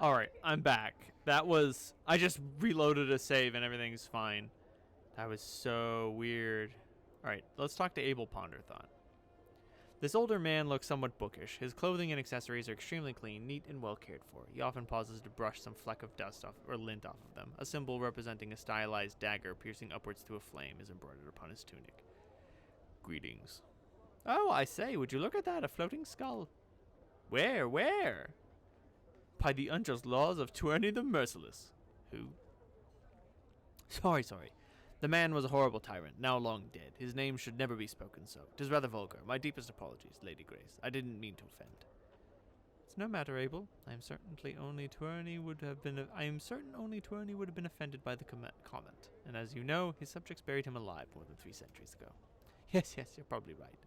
Alright, I'm back. I just reloaded a save and everything's fine. That was so weird. Alright, let's talk to Abel Ponderthought. This older man looks somewhat bookish. His clothing and accessories are extremely clean, neat, and well cared for. He often pauses to brush some fleck of dust off or lint off of them. A symbol representing a stylized dagger piercing upwards through a flame is embroidered upon his tunic. Greetings. Oh, I say, would you look at that? A floating skull. Where? By the unjust laws of Tyranny the Merciless. Who? Sorry. The man was a horrible tyrant, now long dead. His name should never be spoken so. 'Tis rather vulgar. My deepest apologies, Lady Grace. I didn't mean to offend. It's no matter, Abel. I am certain only Tyranny would have been offended by the comment. And as you know, his subjects buried him alive more than 3 centuries ago. Yes, you're probably right.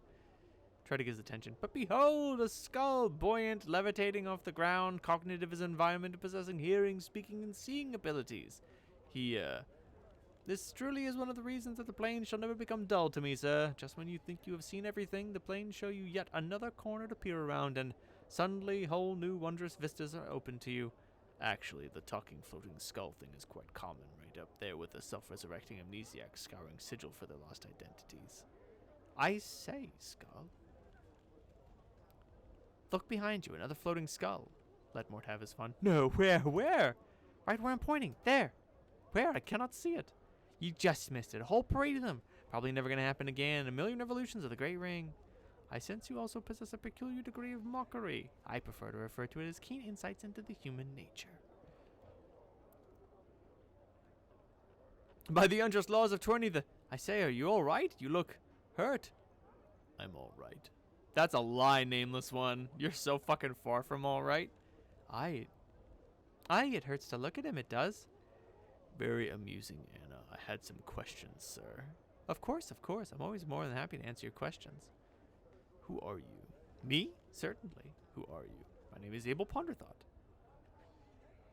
Try to get his attention. But behold, a skull, buoyant, levitating off the ground, cognitive as environment, possessing hearing, speaking, and seeing abilities. This truly is one of the reasons that the plains shall never become dull to me, sir. Just when you think you have seen everything, the plains show you yet another corner to peer around, and suddenly whole new wondrous vistas are open to you. Actually, the talking floating skull thing is quite common, right up there with the self-resurrecting amnesiacs scouring Sigil for their lost identities. I say, skull. Look behind you, another floating skull. Let Mort have his fun. No, where? Right where I'm pointing. There. Where? I cannot see it. You just missed it. A whole parade of them. Probably never going to happen again. A million revolutions of the Great Ring. I sense you also possess a peculiar degree of mockery. I prefer to refer to it as keen insights into the human nature. By the unjust laws of Tyranny, I say, are you all right? You look hurt. I'm all right. That's a lie, nameless one. You're so fucking far from all right. It hurts to look at him, it does. Very amusing, Anna. I had some questions, sir. Of course. I'm always more than happy to answer your questions. Who are you? Me? Certainly. Who are you? My name is Abel Ponderthought.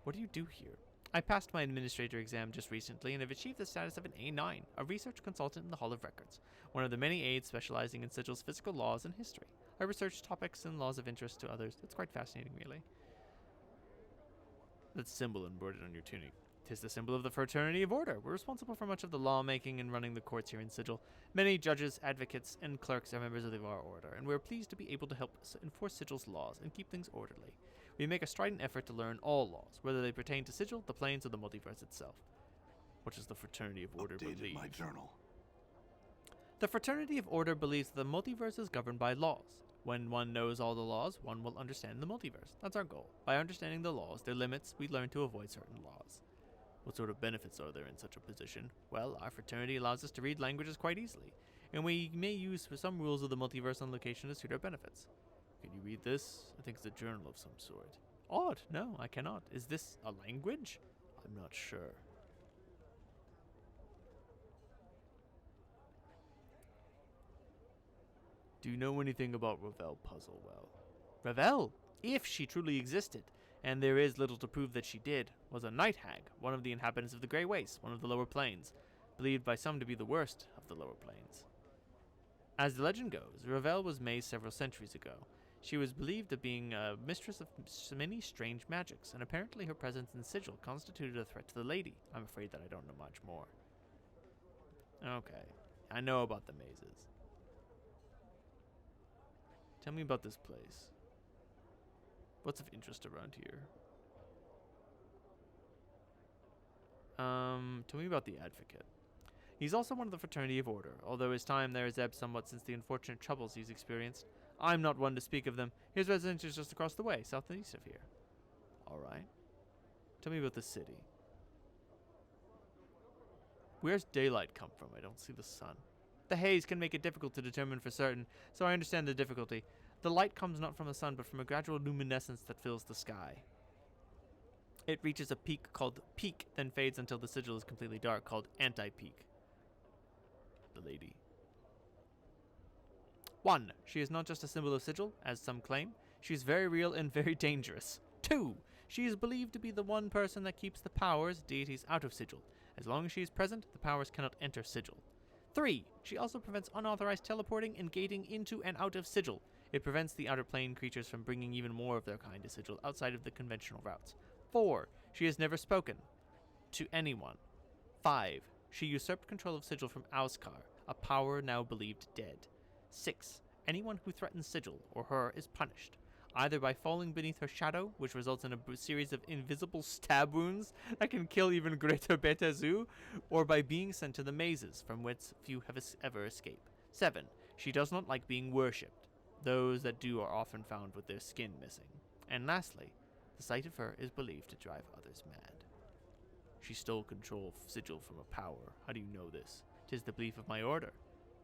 What do you do here? I passed my administrator exam just recently and have achieved the status of an A9, a research consultant in the Hall of Records, one of the many aides specializing in Sigil's physical laws and history. I research topics and laws of interest to others. It's quite fascinating, really. That symbol embroidered on your tunic. 'Tis the symbol of the Fraternity of Order. We're responsible for much of the lawmaking and running the courts here in Sigil. Many judges, advocates, and clerks are members of our order, and we're pleased to be able to help enforce Sigil's laws and keep things orderly. We make a strident effort to learn all laws, whether they pertain to Sigil, the plains, or the multiverse itself. What does the Fraternity of Order believe? My journal. The Fraternity of Order believes that the multiverse is governed by laws. When one knows all the laws, one will understand the multiverse. That's our goal. By understanding the laws, their limits, we learn to avoid certain laws. What sort of benefits are there in such a position? Well, our fraternity allows us to read languages quite easily, and we may use some rules of the multiverse on location to suit our benefits. Can you read this? I think it's a journal of some sort. Odd. No, I cannot. Is this a language? I'm not sure. Do you know anything about Ravel Puzzlewell? Ravel, if she truly existed, and there is little to prove that she did, was a night hag, one of the inhabitants of the Grey Wastes, one of the lower planes, believed by some to be the worst of the lower planes. As the legend goes, Ravel was mazed several centuries ago. She was believed of being a mistress of many strange magics, and apparently her presence in Sigil constituted a threat to the lady. I'm afraid that I don't know much more. Okay, I know about the mazes. Tell me about this place. What's of interest around here? Tell me about the Advocate. He's also one of the Fraternity of Order, although his time there has ebbed somewhat since the unfortunate troubles he's experienced. I'm not one to speak of them. His residence is just across the way, south and east of here. Alright. Tell me about the city. Where's daylight come from? I don't see the sun. The haze can make it difficult to determine for certain, so I understand the difficulty. The light comes not from the sun, but from a gradual luminescence that fills the sky. It reaches a peak called Peak, then fades until the sigil is completely dark, called Anti-Peak. The lady. 1. She is not just a symbol of Sigil, as some claim. She is very real and very dangerous. 2. She is believed to be the one person that keeps the powers, deities, out of Sigil. As long as she is present, the powers cannot enter Sigil. 3. She also prevents unauthorized teleporting and gating into and out of Sigil. It prevents the outer plane creatures from bringing even more of their kind to Sigil outside of the conventional routes. 4. She has never spoken to anyone. 5. She usurped control of Sigil from Auskar, a power now believed dead. 6. Anyone who threatens Sigil or her is punished, either by falling beneath her shadow, which results in a series of invisible stab wounds that can kill even greater Betazu, or by being sent to the mazes, from whence few have ever escaped. 7. She does not like being worshipped. Those that do are often found with their skin missing. And lastly, the sight of her is believed to drive others mad. She stole control of Sigil from a power. How do you know this? 'Tis the belief of my order.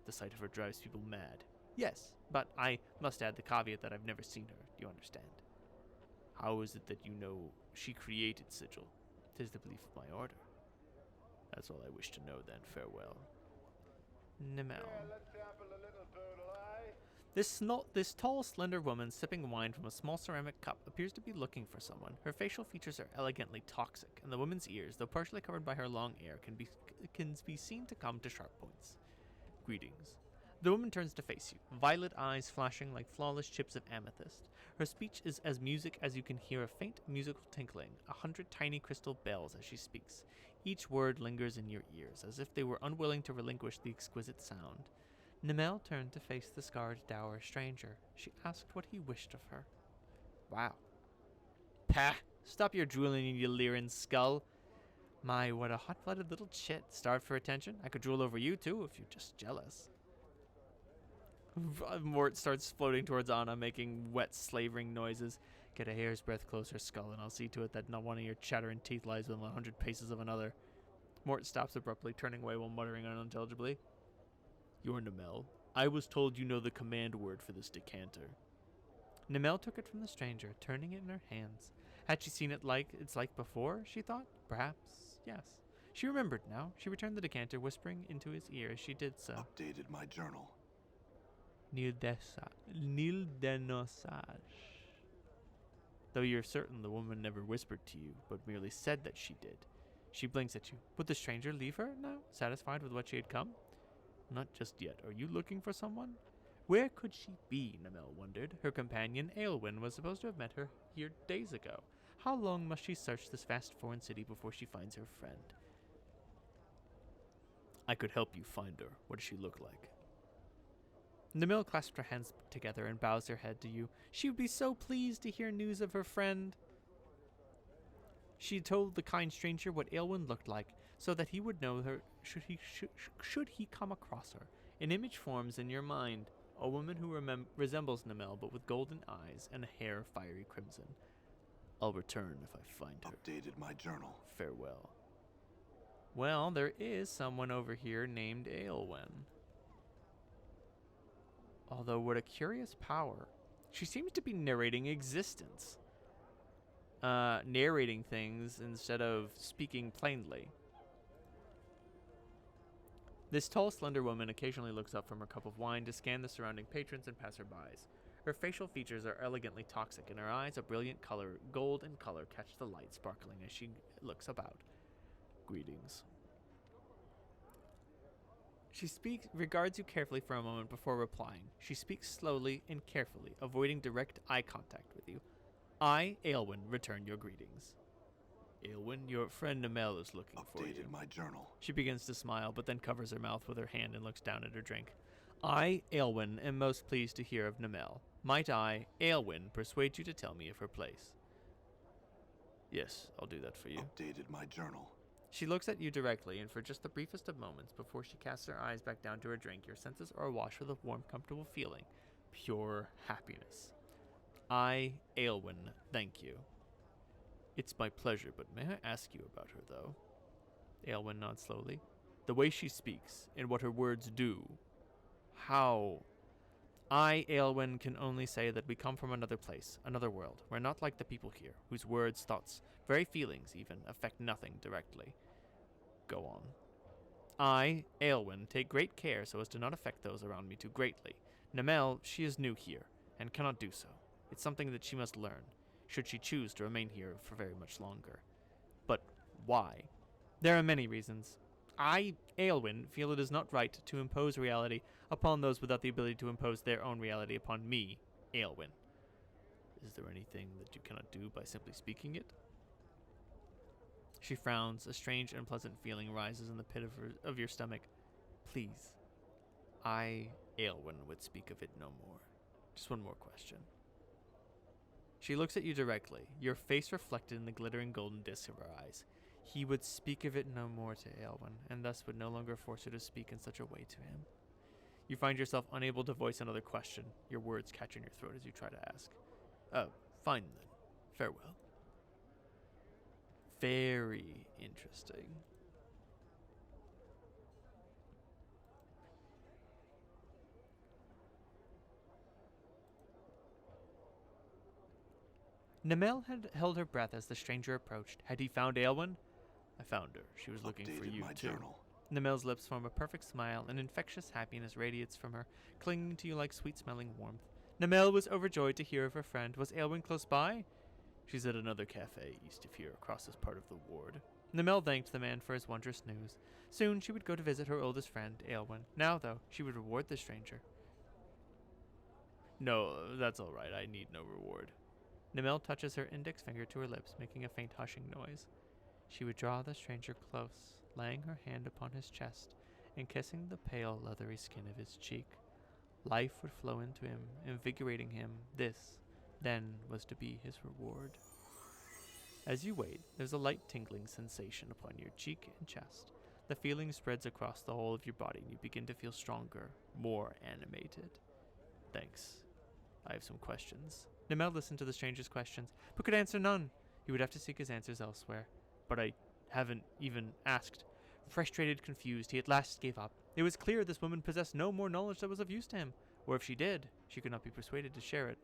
The sight of her drives people mad. Yes, but I must add the caveat that I've never seen her. Do you understand? How is it that you know she created Sigil? 'Tis the belief of my order. That's all I wish to know then. Farewell. Nimel. This tall, slender woman sipping wine from a small ceramic cup appears to be looking for someone. Her facial features are elegantly toxic, and the woman's ears, though partially covered by her long hair, can be seen to come to sharp points. Greetings. The woman turns to face you, violet eyes flashing like flawless chips of amethyst. Her speech is as music as you can hear a faint musical tinkling, 100 tiny crystal bells as she speaks. Each word lingers in your ears, as if they were unwilling to relinquish the exquisite sound. Nimel turned to face the scarred, dour stranger. She asked what he wished of her. Wow. Pah! Stop your drooling, you Lyran skull. My, what a hot-blooded little chit. Starved for attention? I could drool over you, too, if you're just jealous. Mort starts floating towards Anna, making wet, slavering noises. Get a hair's breadth closer, skull, and I'll see to it that not one of your chattering teeth lies within 100 paces of another. Mort stops abruptly, turning away while muttering unintelligibly. You're Nimel. I was told you know the command word for this decanter. Nimel took it from the stranger, turning it in her hands. Had she seen it like before, she thought? Perhaps, yes. She remembered now. She returned the decanter, whispering into his ear as she did so. Updated my journal. Nil denosage. Though you're certain the woman never whispered to you, but merely said that she did. She blinks at you. Would the stranger leave her now, satisfied with what she had come? Not just yet. Are you looking for someone? Where could she be, Nimel wondered. Her companion, Aelwyn, was supposed to have met her here days ago. How long must she search this vast foreign city before she finds her friend? I could help you find her. What does she look like? Nimel clasped her hands together and bows her head to you. She would be so pleased to hear news of her friend. She told the kind stranger what Aelwyn looked like, so that he would know her should he come across her. An image forms in your mind, a woman who resembles Nimel, but with golden eyes and a hair fiery crimson. I'll return if I find her. Updated my journal. Farewell. Well, there is someone over here named Aelwyn. Although what a curious power. She seems to be narrating existence. Narrating things instead of speaking plainly. This tall, slender woman occasionally looks up from her cup of wine to scan the surrounding patrons and passerbys. Her facial features are elegantly toxic, and her eyes, a brilliant color, gold in color, catch the light sparkling as she looks about. Greetings. She regards you carefully for a moment before replying. She speaks slowly and carefully, avoiding direct eye contact with you. I, Aelwyn, return your greetings. Aelwyn, your friend Nimel is looking for you. Updated my journal. She begins to smile, but then covers her mouth with her hand and looks down at her drink. I, Aelwyn, am most pleased to hear of Nimel. Might I, Aelwyn, persuade you to tell me of her place? Yes, I'll do that for you. Updated my journal. She looks at you directly, and for just the briefest of moments before she casts her eyes back down to her drink, your senses are awash with a warm, comfortable feeling. Pure happiness. I, Aelwyn, thank you. It's my pleasure, but may I ask you about her, though? Aelwyn nods slowly. The way she speaks, and what her words do. How? I, Aelwyn, can only say that we come from another place, another world. We're not like the people here, whose words, thoughts, very feelings even, affect nothing directly. Go on. I, Aelwyn, take great care so as to not affect those around me too greatly. Nimel, she is new here, and cannot do so. It's something that she must learn, should she choose to remain here for very much longer. But why? There are many reasons. I, Aelwyn, feel it is not right to impose reality upon those without the ability to impose their own reality upon me, Aelwyn. Is there anything that you cannot do by simply speaking it? She frowns. A strange, unpleasant feeling rises in the pit of your stomach. Please. I, Aelwyn, would speak of it no more. Just one more question. She looks at you directly, your face reflected in the glittering golden disc of her eyes. He would speak of it no more to Aelwyn, and thus would no longer force her to speak in such a way to him. You find yourself unable to voice another question, your words catch in your throat as you try to ask. Oh, fine then. Farewell. Very interesting. Namel had held her breath as the stranger approached. Had he found Aelwyn? I found her. She was looking for Updated you, my too. journal. Namel's lips form a perfect smile, and infectious happiness radiates from her, clinging to you like sweet-smelling warmth. Namel was overjoyed to hear of her friend. Was Aelwyn close by? She's at another cafe east of here, across this part of the ward. Namel thanked the man for his wondrous news. Soon she would go to visit her oldest friend, Aelwyn. Now, though, she would reward the stranger. No, that's all right. I need no reward. Namel touches her index finger to her lips, making a faint hushing noise. She would draw the stranger close, laying her hand upon his chest and kissing the pale, leathery skin of his cheek. Life would flow into him, invigorating him. This, then, was to be his reward. As you wait, there's a light tingling sensation upon your cheek and chest. The feeling spreads across the whole of your body, and you begin to feel stronger, more animated. Thanks. I have some questions. Namel listened to the stranger's questions, but could answer none. He would have to seek his answers elsewhere. But I haven't even asked. Frustrated, confused, he at last gave up. It was clear this woman possessed no more knowledge that was of use to him, or if she did, she could not be persuaded to share it.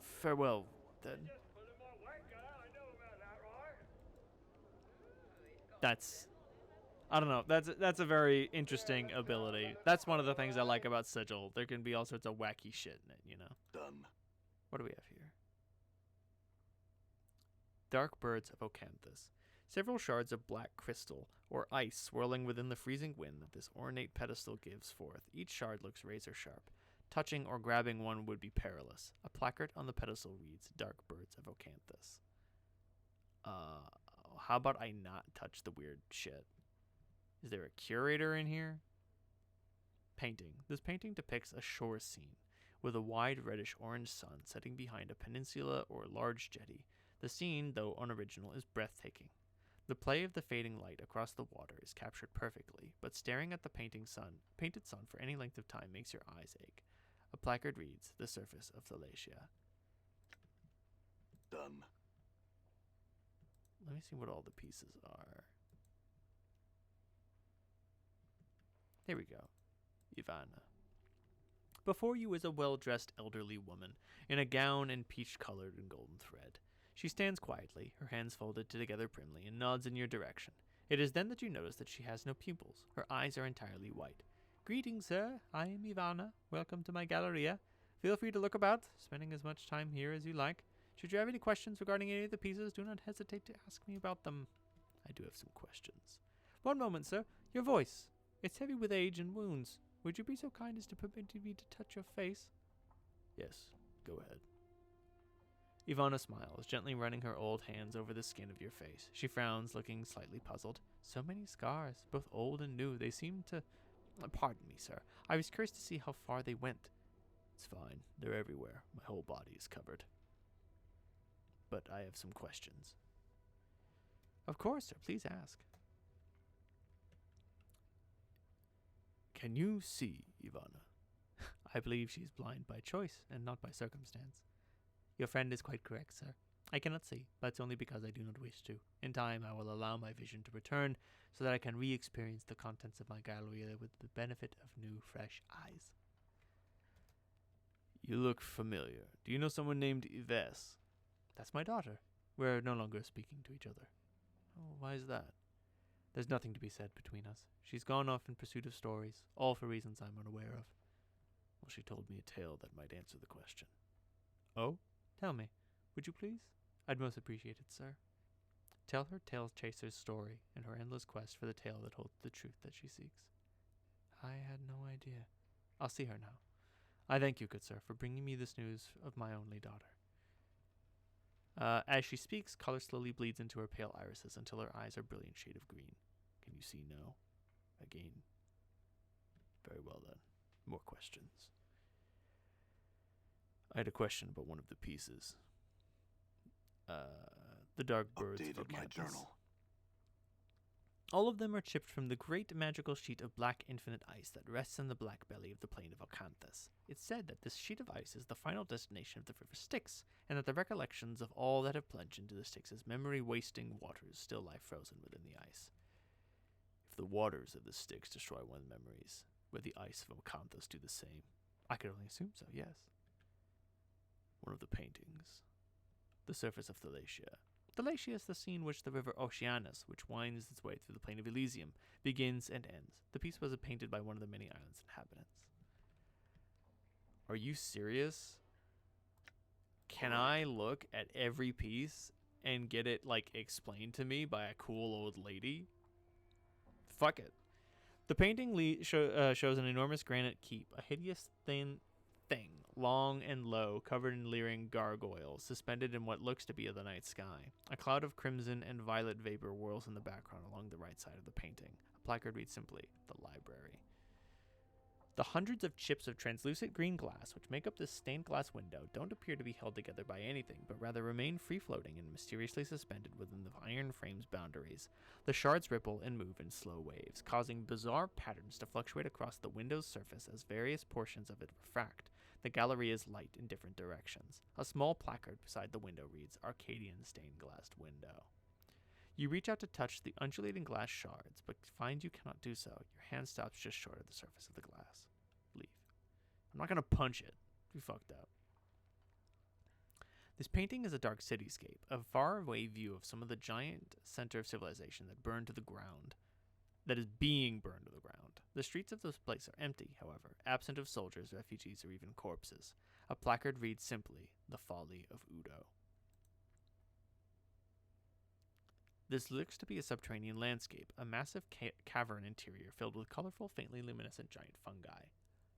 Farewell, then. I don't know. That's a very interesting ability. That's one of the things I like about Sigil. There can be all sorts of wacky shit in it, you know. Done. What do we have here? Dark birds of Ocanthus. Several shards of black crystal or ice swirling within the freezing wind that this ornate pedestal gives forth. Each shard looks razor sharp. Touching or grabbing one would be perilous. A placard on the pedestal reads, Dark birds of Ocanthus. How about I not touch the weird shit? Is there a curator in here? Painting. This painting depicts a shore scene with a wide reddish-orange sun setting behind a peninsula or large jetty. The scene, though unoriginal, is breathtaking. The play of the fading light across the water is captured perfectly, but staring at the painted sun for any length of time makes your eyes ache. A placard reads, The Surface of Thalacia. Done. Let me see what all the pieces are. There we go. Ivana. Before you is a well-dressed elderly woman, in a gown and peach-colored and golden thread. She stands quietly, her hands folded together primly, and nods in your direction. It is then that you notice that she has no pupils. Her eyes are entirely white. Greetings, sir. I am Ivana. Welcome to my galleria. Feel free to look about, spending as much time here as you like. Should you have any questions regarding any of the pieces, do not hesitate to ask me about them. I do have some questions. One moment, sir. Your voice. It's heavy with age and wounds. Would you be so kind as to permit me to touch your face? Yes, go ahead. Ivana smiles, gently running her old hands over the skin of your face. She frowns, looking slightly puzzled. So many scars, both old and new. They seem to... Pardon me, sir. I was curious to see how far they went. It's fine. They're everywhere. My whole body is covered. But I have some questions. Of course, sir. Please ask. Can you see Ivana? I believe she's blind by choice and not by circumstance. Your friend is quite correct, sir. I cannot see, but it's only because I do not wish to. In time, I will allow my vision to return so that I can re-experience the contents of my gallery with the benefit of new, fresh eyes. You look familiar. Do you know someone named Yves? That's my daughter. We're no longer speaking to each other. Oh, why is that? There's nothing to be said between us. She's gone off in pursuit of stories, all for reasons I'm unaware of. Well, she told me a tale that might answer the question. Oh? Tell me, would you please? I'd most appreciate it, sir. Tell her tale chaser's story and her endless quest for the tale that holds the truth that she seeks. I had no idea. I'll see her now. I thank you, good sir, for bringing me this news of my only daughter. As she speaks, color slowly bleeds into her pale irises until her eyes are a brilliant shade of green. Can you see no? Again. Very well then. More questions. I had a question about one of the pieces. The dark birds of Updated my Acanthus. journal. All of them are chipped from the great magical sheet of black infinite ice that rests in the black belly of the plain of Acanthus. It's said that this sheet of ice is the final destination of the river Styx, and that the recollections of all that have plunged into the Styx's memory-wasting waters still lie frozen within the ice. If the waters of the Styx destroy one's memories, will the ice of Acanthus do the same? I could only assume so, yes. One of the paintings. The surface of Thalacia. Thalacia is the scene in which the river Oceanus, which winds its way through the plain of Elysium, begins and ends. The piece was painted by one of the many island's inhabitants. Are you serious? Can I look at every piece and get it, like, explained to me by a cool old lady? Fuck it. The painting shows an enormous granite keep, a hideous thin thing, long and low, covered in leering gargoyles, suspended in what looks to be the night sky. A cloud of crimson and violet vapor whirls in the background along the right side of the painting. A placard reads simply, "The Library." The hundreds of chips of translucent green glass which make up this stained glass window don't appear to be held together by anything, but rather remain free-floating and mysteriously suspended within the iron frame's boundaries. The shards ripple and move in slow waves, causing bizarre patterns to fluctuate across the window's surface as various portions of it refract. The gallery is light in different directions. A small placard beside the window reads, "Arcadian stained glass window." You reach out to touch the undulating glass shards, but find you cannot do so. Your hand stops just short of the surface of the glass. Leave. I'm not going to punch it. You fucked up. This painting is a dark cityscape, a faraway view of some of the giant center of civilization that burned to the ground. That is being burned to the ground. The streets of this place are empty, however, absent of soldiers, refugees, or even corpses. A placard reads simply, "The Folly of Udo." This looks to be a subterranean landscape, a massive cavern interior filled with colorful, faintly luminescent giant fungi.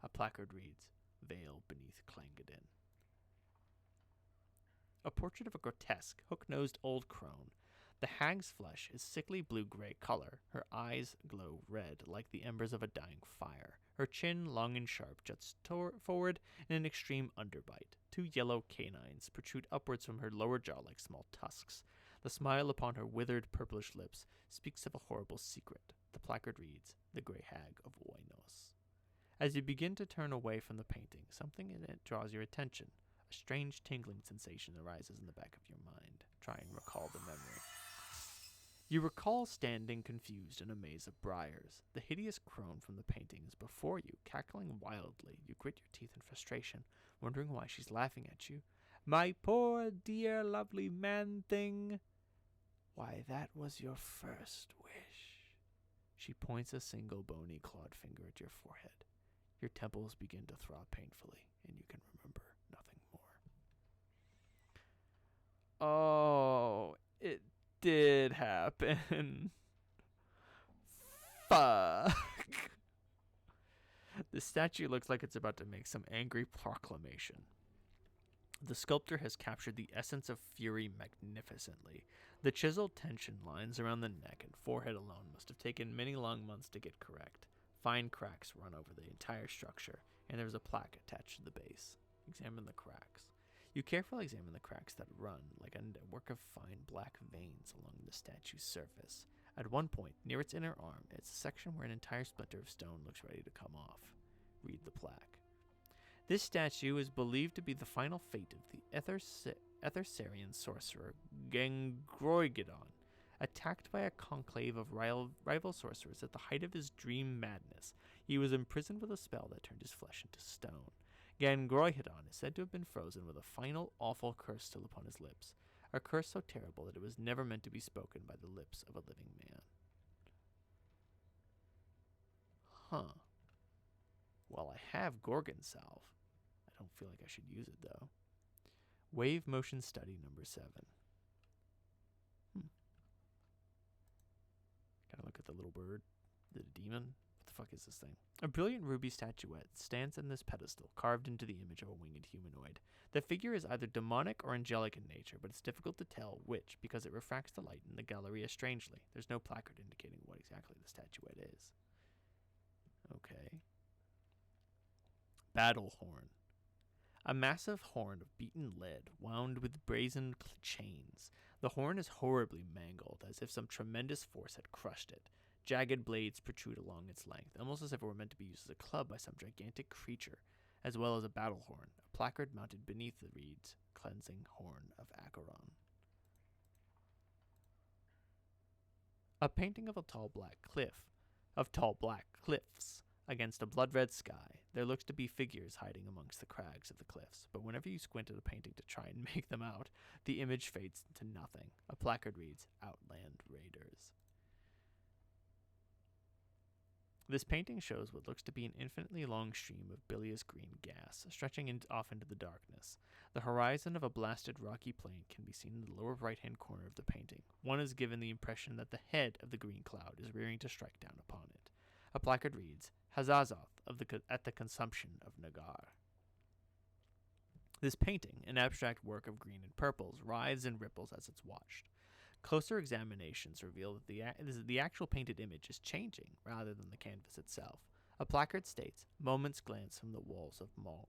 A placard reads, "Veil beneath Clangadin." A portrait of a grotesque, hook-nosed old crone. The hag's flesh is sickly blue-gray color. Her eyes glow red, like the embers of a dying fire. Her chin, long and sharp, juts forward in an extreme underbite. Two yellow canines protrude upwards from her lower jaw like small tusks. The smile upon her withered, purplish lips speaks of a horrible secret. The placard reads, "The Grey Hag of Oinos." As you begin to turn away from the painting, something in it draws your attention. A strange tingling sensation arises in the back of your mind. Try and recall the memory. You recall standing confused in a maze of briars. The hideous crone from the painting is before you, cackling wildly. You grit your teeth in frustration, wondering why she's laughing at you. "My poor, dear, lovely man-thing. Why, that was your first wish." She points a single bony clawed finger at your forehead. Your temples begin to throb painfully, and you can remember nothing more. Oh, it did happen. Fuck. The statue looks like it's about to make some angry proclamation. The sculptor has captured the essence of fury magnificently. The chiseled tension lines around the neck and forehead alone must have taken many long months to get correct. Fine cracks run over the entire structure, and there's a plaque attached to the base. Examine the cracks. You carefully examine the cracks that run like a network of fine black veins along the statue's surface. At one point, near its inner arm, it's a section where an entire splinter of stone looks ready to come off. Read the plaque. This statue is believed to be the final fate of the Ethersarian sorcerer Gangroigedon. Attacked by a conclave of rival sorcerers at the height of his dream madness, he was imprisoned with a spell that turned his flesh into stone. Gangroigedon is said to have been frozen with a final, awful curse still upon his lips, a curse so terrible that it was never meant to be spoken by the lips of a living man. Huh. Well, I have Gorgon Salve. I don't feel like I should use it, though. Wave Motion Study number 7. Gotta look at the little bird, the demon, What the fuck is this thing? A brilliant ruby statuette stands in this pedestal, carved into the image of a winged humanoid. The figure is either demonic or angelic in nature, but it's difficult to tell which because it refracts the light in the Galleria strangely. There's no placard indicating what exactly the statuette is. Okay. Battle horn. A massive horn of beaten lead, wound with brazen chains. The horn is horribly mangled, as if some tremendous force had crushed it. Jagged blades protrude along its length, almost as if it were meant to be used as a club by some gigantic creature, as well as a battle horn. A placard mounted beneath it reads, "Cleansing Horn of Acheron." A painting of tall black cliffs against a blood-red sky. There looks to be figures hiding amongst the crags of the cliffs, but whenever you squint at a painting to try and make them out, the image fades into nothing. A placard reads, "Outland Raiders." This painting shows what looks to be an infinitely long stream of bilious green gas, stretching off into the darkness. The horizon of a blasted rocky plain can be seen in the lower right-hand corner of the painting. One is given the impression that the head of the green cloud is rearing to strike down upon it. A placard reads, "Hazazoth at the consumption of Nagar." This painting, an abstract work of green and purples, writhes and ripples as it's watched. Closer examinations reveal that the actual painted image is changing rather than the canvas itself. A placard states, "Moments glance from the walls of Mokhma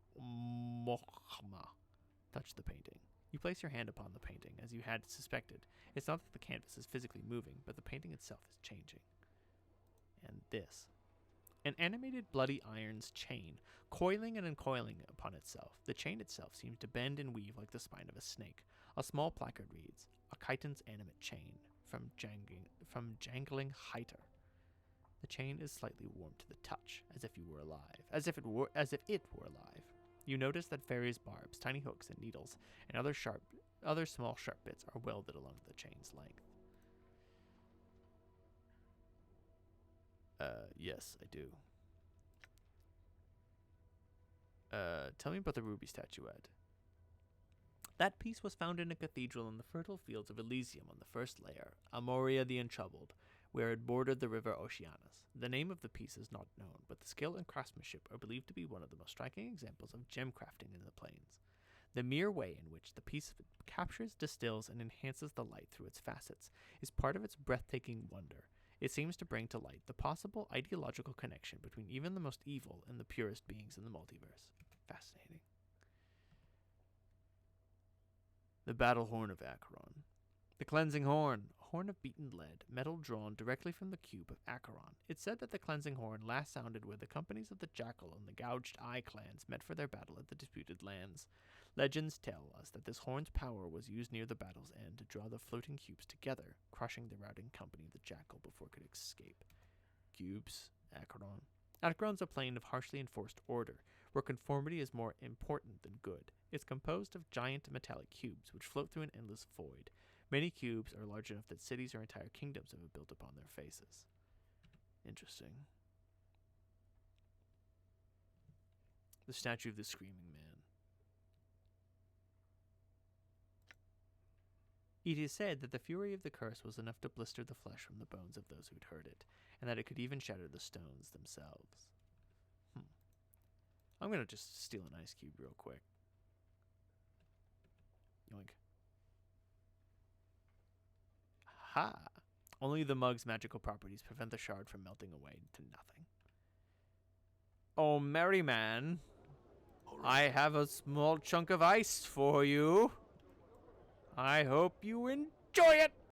touch the painting." You place your hand upon the painting, as you had suspected. It's not that the canvas is physically moving, but the painting itself is changing. And this. An animated bloody iron's chain, coiling and uncoiling upon itself. The chain itself seems to bend and weave like the spine of a snake. A small placard reads, "A chitin's animate chain from jangling Hyter." The chain is slightly warm to the touch, as if it were alive. You notice that various barbs, tiny hooks, and needles, and other small sharp bits are welded along the chain's length. Yes, I do. Tell me about the ruby statuette. That piece was found in a cathedral in the fertile fields of Elysium on the first layer, Amoria the Untroubled, where it bordered the river Oceanus. The name of the piece is not known, but the skill and craftsmanship are believed to be one of the most striking examples of gem crafting in the plains. The mere way in which the piece captures, distills, and enhances the light through its facets is part of its breathtaking wonder. It seems to bring to light the possible ideological connection between even the most evil and the purest beings in the multiverse. Fascinating. The Battle Horn of Acheron. The Cleansing Horn, a horn of beaten lead, metal drawn directly from the cube of Acheron. It's said that the Cleansing Horn last sounded where the companies of the Jackal and the Gouged Eye clans met for their battle at the disputed lands. Legends tell us that this horn's power was used near the battle's end to draw the floating cubes together, crushing the routing company of the Jackal before it could escape. Cubes, Acheron. Acheron's a plane of harshly enforced order, where conformity is more important than good. It's composed of giant metallic cubes, which float through an endless void. Many cubes are large enough that cities or entire kingdoms have been built upon their faces. Interesting. The statue of the Screaming Man. It is said that the fury of the curse was enough to blister the flesh from the bones of those who'd heard it, and that it could even shatter the stones themselves. I'm going to just steal an ice cube real quick. Yoink. Ha! Only the mug's magical properties prevent the shard from melting away to nothing. Oh, merry man, I have a small chunk of ice for you. I hope you enjoy it.